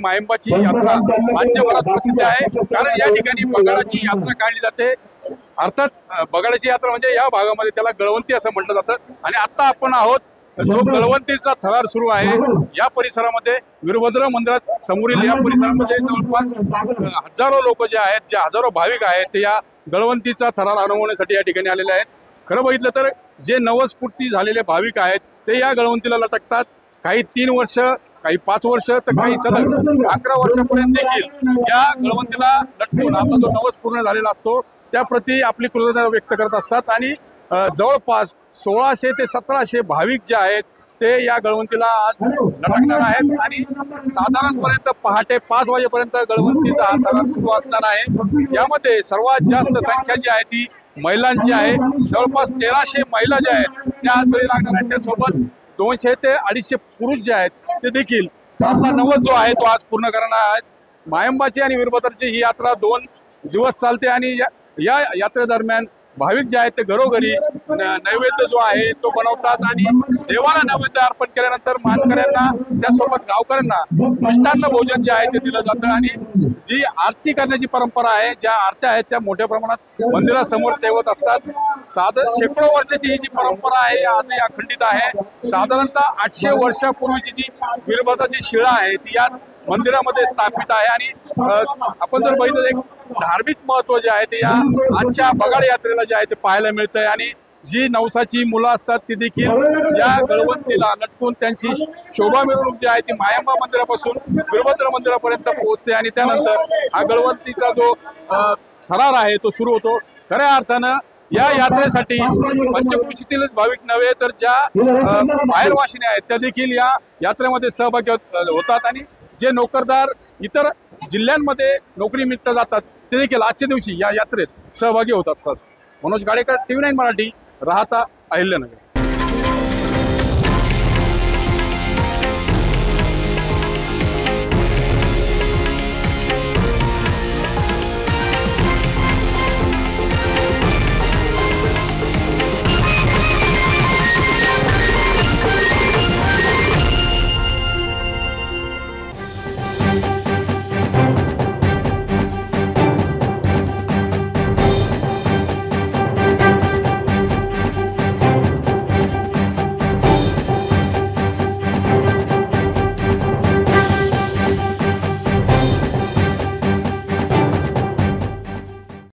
मायंबाची यात्रा राज्यभरात प्रसिद्ध आहे, कारण या ठिकाणी बगाडाची यात्रा काढली जाते। अर्थात बगाडाची यात्रा म्हणजे या भागामध्ये त्याला गळवंती असं म्हटलं जातं। आणि आता आपण आहोत जो गळवंतीचा थरार सुरू आहे या परिसरामध्ये, वीरभद्र मंदिरात समोरील या परिसरामध्ये जवळपास हजारो लोक जे आहेत, जे हजारो भाविक आहेत, ते या गळवंतीचा थरार अनुभवण्यासाठी या ठिकाणी आलेले आहेत। खरं बघितलं तर जे नवस्फूर्ती झालेले भाविक आहेत ते या गळवंतीला लटकतात। काही 3 वर्ष, काही 5 वर्ष, तर काही सलग 11 वर्षापर्यंत देखील या गळवंतीला लटकून आपला जो नवस पूर्ण झालेला असतो त्याप्रती आपली कृतज्ञता व्यक्त करत असतात। आणि जवळपास 1600 ते 1700 भाविक जे आहेत ते या गळवंतीला आज लटकणार आहेत। आणि साधारणपर्यंत पहाटे 5 वाजेपर्यंत गळवंतीचा हा थरार सुरू असणार आहे। यामध्ये सर्वात जास्त संख्या जी आहे ती महिलांची आहे। जवळपास 1300 महिला ज्या आहेत त्या आज बळी लागणार आहेत। त्यासोबत 200 ते 250 पुरुष जे आहेत ते देखील आपला नवस जो आहे तो आज पूर्ण करणार आहेत। मायंबाची आणि वीरभद्राची ही यात्रा 2 दिवस चालते आणि या यात्रेदरम्यान भाविक जे आहेत ते घरोघरी नैवेद्य जो आहे तो बनवतात आणि देवाला नैवेद्य अर्पण केल्यानंतर मानकऱ्यांना त्यासोबत गावकऱ्यांना मिष्टान्न भोजन जे आहे ते दिलं जातं। आणि जी आरती करण्याची परंपरा आहे, ज्या आरत्या आहेत त्या मोठ्या प्रमाणात मंदिरासमोर ठेवत असतात। शेकडो वर्षाची ही जी परंपरा आहे आजही अखंडित आहे। साधारणतः 800 वर्षापूर्वीची जी वीरभद्राची शिळा आहे ती याच मंदिरामध्ये स्थापित आहे। आणि आपण जर बघितलं एक धार्मिक महत्व जे आहे ते या आजच्या बगाड यात्रेला जे आहे ते पाहायला मिळतंय। आणि जी नवसाची मुलं असतात ती देखील या गळवंतीला लटकून त्यांची शोभा मिरवणूक जी आहे ती मायंबा मंदिरापासून वीरभद्र मंदिरापर्यंत पोहोचते आणि त्यानंतर हा गळवंतीचा जो थरार आहे तो सुरू होतो। खऱ्या अर्थानं या यात्रेसाठी पंचक्रोशीतीलच भाविक नव्हे तर ज्या बाहेरवाशिनी आहेत त्या देखील या यात्रेमध्ये सहभागी होतात। आणि जे नोकरदार इतर जिल्ह्यांमध्ये नोकरीनिमित्त जातात ते देखील आजच्या दिवशी या यात्रेत सहभागी होत असतात। मनोज गाडेकर, TV9 मराठी, राहता अहिल्यानगर।